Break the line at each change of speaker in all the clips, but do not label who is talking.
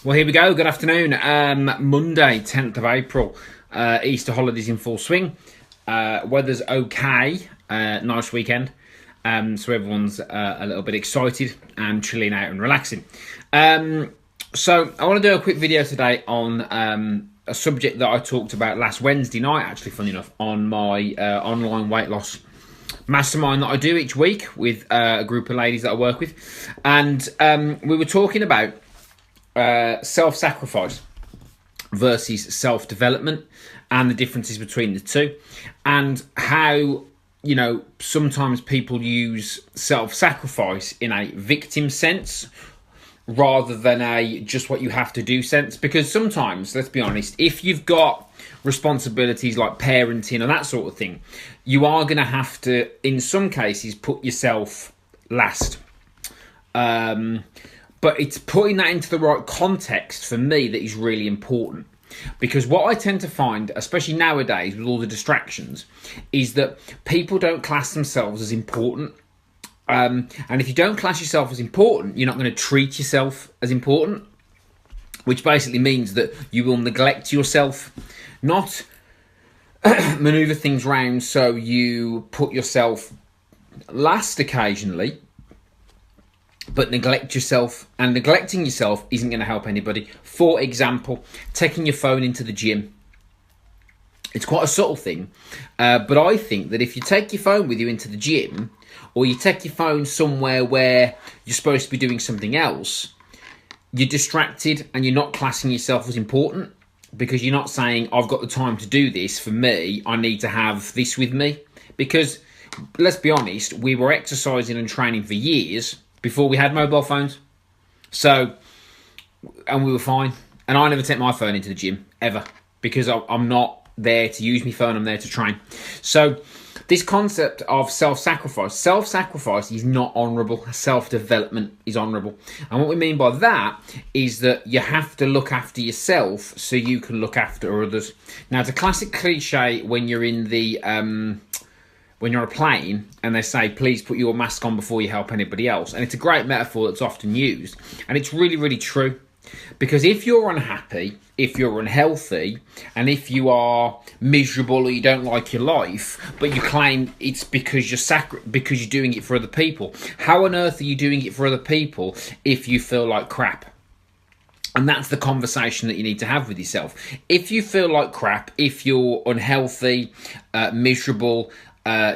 Well, here we go. Good afternoon. Monday, 10th of April. Easter holidays in full swing. Weather's okay. Nice weekend. So everyone's a little bit excited and chilling out and relaxing. So I want to do a quick video today on a subject that I talked about last Wednesday night, actually, funny enough, on my online weight loss mastermind that I do each week with a group of ladies that I work with. And we were talking about self-sacrifice versus self-development and the differences between the two, and how, you know, sometimes people use self-sacrifice in a victim sense rather than a just what you have to do sense. Because sometimes, let's be honest, if you've got responsibilities like parenting and that sort of thing, you are going to have to, in some cases, put yourself last. But it's putting that into the right context for me that is really important. Because what I tend to find, especially nowadays with all the distractions, is that people don't class themselves as important. And if you don't class yourself as important, you're not going to treat yourself as important, which basically means that you will neglect yourself, not maneuver things around so you put yourself last occasionally, but neglect yourself. And neglecting yourself isn't going to help anybody. For example, taking your phone into the gym. It's quite a subtle thing, but I think that if you take your phone with you into the gym, or you take your phone somewhere where you're supposed to be doing something else, you're distracted and you're not classing yourself as important, because you're not saying, I've got the time to do this. For me, I need to have this with me. Because let's be honest, we were exercising and training for years before we had mobile phones. So, and we were fine. And I never take my phone into the gym, ever. Because I'm not there to use my phone, I'm there to train. So, this concept of self-sacrifice is not honourable. Self-development is honourable. And what we mean by that is that you have to look after yourself so you can look after others. Now, it's a classic cliche when you're in the... when you're on a plane and they say, please put your mask on before you help anybody else. And it's a great metaphor that's often used. And it's really, really true. Because if you're unhappy, if you're unhealthy, and if you are miserable or you don't like your life, but you claim it's because you're doing it for other people, how on earth are you doing it for other people if you feel like crap? And that's the conversation that you need to have with yourself. If you feel like crap, if you're unhealthy, miserable,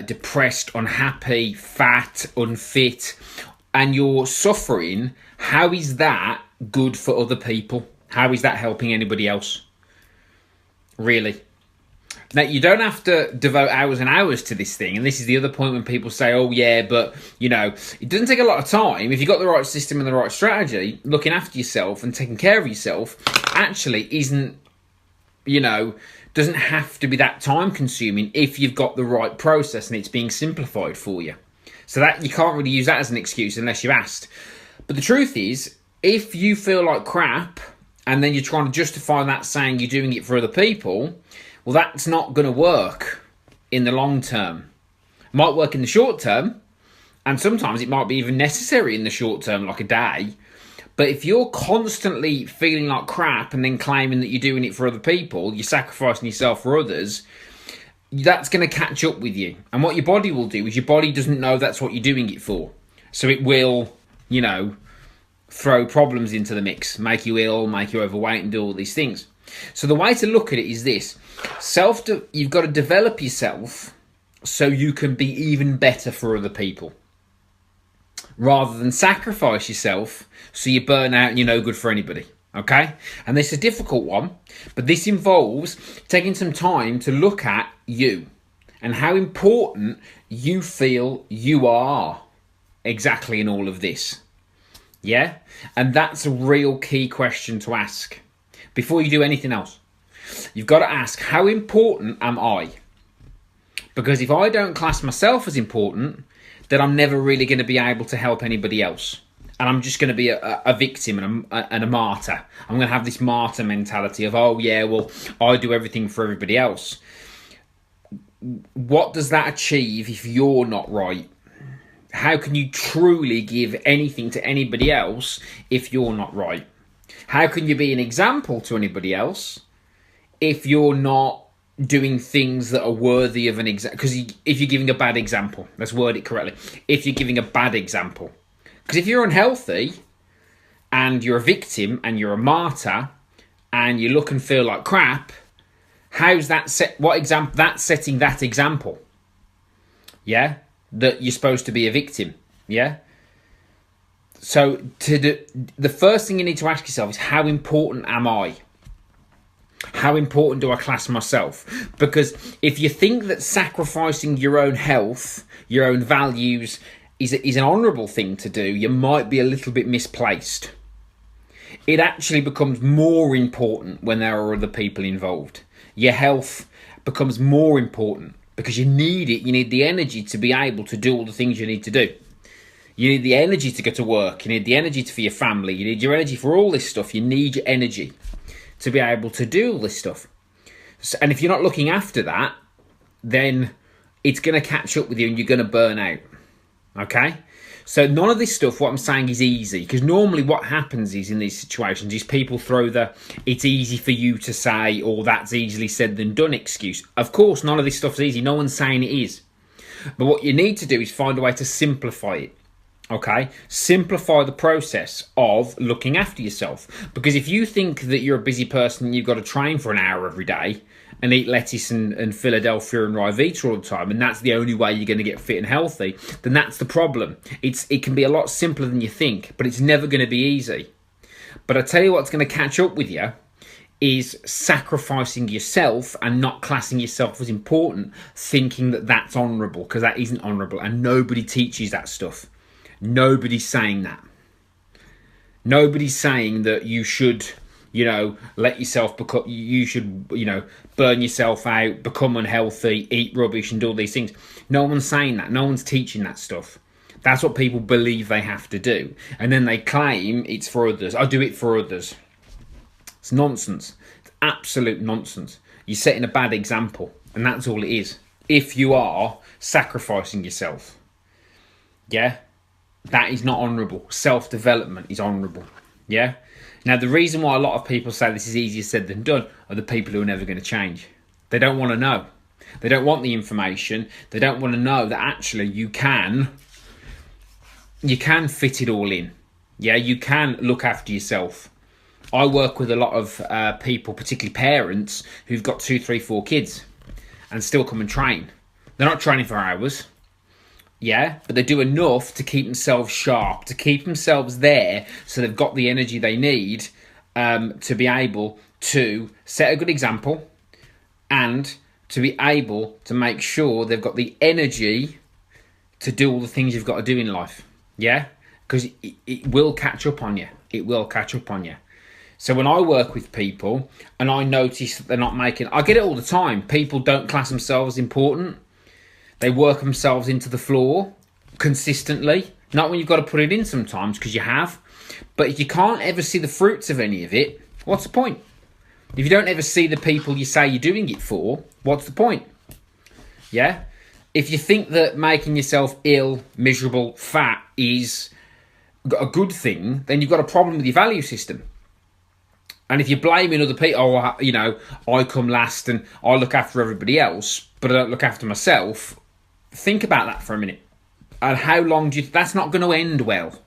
depressed, unhappy, fat, unfit, and you're suffering, how is that good for other people? How is that helping anybody else? Really? Now, you don't have to devote hours and hours to this thing. And this is the other point when people say, oh, yeah, but, you know, it doesn't take a lot of time. If you've got the right system and the right strategy, looking after yourself and taking care of yourself actually isn't, you know, doesn't have to be that time consuming if you've got the right process and it's being simplified for you. So that you can't really use that as an excuse unless you've asked. But the truth is, if you feel like crap and then you're trying to justify that saying you're doing it for other people, well, that's not going to work in the long term. It might work in the short term, and sometimes it might be even necessary in the short term, like a day. But if you're constantly feeling like crap and then claiming that you're doing it for other people, you're sacrificing yourself for others, that's going to catch up with you. And what your body will do is your body doesn't know that's what you're doing it for. So it will, you know, throw problems into the mix, make you ill, make you overweight, and do all these things. So the way to look at it is this. You've got to develop yourself so you can be even better for other people, rather than sacrifice yourself so you burn out and you're no good for anybody. Okay? And this is a difficult one, but this involves taking some time to look at you and how important you feel you are exactly in all of this. Yeah? And that's a real key question to ask before you do anything else. You've got to ask, how important am I? Because if I don't class myself as important, then I'm never really going to be able to help anybody else. And I'm just going to be a victim and a martyr. I'm going to have this martyr mentality of, oh yeah, well, I do everything for everybody else. What does that achieve if you're not right? How can you truly give anything to anybody else if you're not right? How can you be an example to anybody else if you're not doing things that are worthy of an example? Because if you're giving a bad example, let's word it correctly. If you're giving a bad example, because if you're unhealthy and you're a victim and you're a martyr and you look and feel like crap, how's that that's setting that example? Yeah, that you're supposed to be a victim. Yeah. So the first thing you need to ask yourself is, how important am I? How important do I class myself? Because if you think that sacrificing your own health, your own values is an honourable thing to do, you might be a little bit misplaced. It actually becomes more important when there are other people involved. Your health becomes more important because you need it. You need the energy to be able to do all the things you need to do. You need the energy to go to work. You need the energy for your family. You need your energy for all this stuff. You need your energy to be able to do all this stuff. And if you're not looking after that, then it's going to catch up with you and you're going to burn out. Okay? So none of this stuff, what I'm saying, is easy. Because normally what happens is, in these situations, is people throw the "it's easy for you to say" or "that's easily said than done" excuse. Of course, none of this stuff's easy. No one's saying it is. But what you need to do is find a way to simplify it. Okay? Simplify the process of looking after yourself. Because if you think that you're a busy person and you've got to train for an hour every day and eat lettuce and Philadelphia and Ryvita all the time, and that's the only way you're going to get fit and healthy, then that's the problem. It can be a lot simpler than you think, but it's never going to be easy. But I tell you what's going to catch up with you is sacrificing yourself and not classing yourself as important, thinking that that's honourable, because that isn't honourable, and nobody teaches that stuff. Nobody's saying that. Nobody's saying that you should, let yourself become, you should, burn yourself out, become unhealthy, eat rubbish and do all these things. No one's saying that. No one's teaching that stuff. That's what people believe they have to do. And then they claim it's for others. I do it for others. It's nonsense. It's absolute nonsense. You're setting a bad example, and that's all it is. If you are sacrificing yourself. Yeah? That is not honourable. Self-development is honourable. Yeah? Now, the reason why a lot of people say this is easier said than done are the people who are never going to change. They don't want to know. They don't want the information. They don't want to know that actually you can fit it all in. Yeah, you can look after yourself. I work with a lot of people, particularly parents, who've got 2, 3, 4 kids and still come and train. They're not training for hours. Yeah, but they do enough to keep themselves sharp, to keep themselves there, so they've got the energy they need to be able to set a good example and to be able to make sure they've got the energy to do all the things you've got to do in life. Yeah, because it will catch up on you. It will catch up on you. So when I work with people and I notice that they're not making... I get it all the time. People don't class themselves as important. They work themselves into the floor consistently. Not when you've got to put it in sometimes, because you have. But if you can't ever see the fruits of any of it, what's the point? If you don't ever see the people you say you're doing it for, what's the point? Yeah? If you think that making yourself ill, miserable, fat is a good thing, then you've got a problem with your value system. And if you're blaming other people, I come last and I look after everybody else, but I don't look after myself, think about that for a minute. And how long that's not going to end well.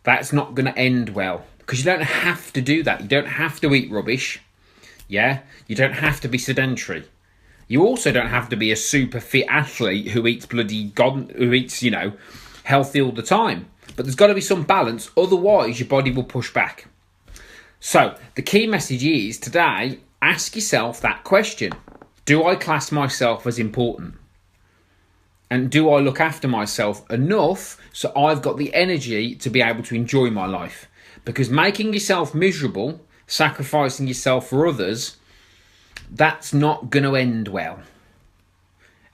That's not going to end well. Because you don't have to do that. You don't have to eat rubbish. Yeah? You don't have to be sedentary. You also don't have to be a super fit athlete who eats healthy all the time. But there's got to be some balance. Otherwise, your body will push back. So, the key message is, today, ask yourself that question. Do I class myself as important? And do I look after myself enough so I've got the energy to be able to enjoy my life? Because making yourself miserable, sacrificing yourself for others, that's not going to end well.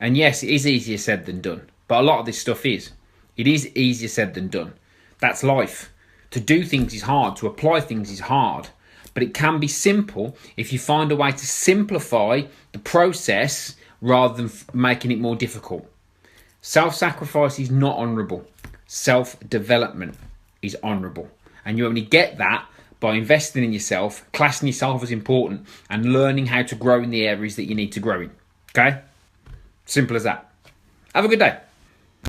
And yes, it is easier said than done. But a lot of this stuff is. It is easier said than done. That's life. To do things is hard. To apply things is hard. But it can be simple if you find a way to simplify the process rather than making it more difficult. Self-sacrifice is not honourable. Self-development is honourable. And you only get that by investing in yourself, classing yourself as important, and learning how to grow in the areas that you need to grow in. Okay? Simple as that. Have a good day.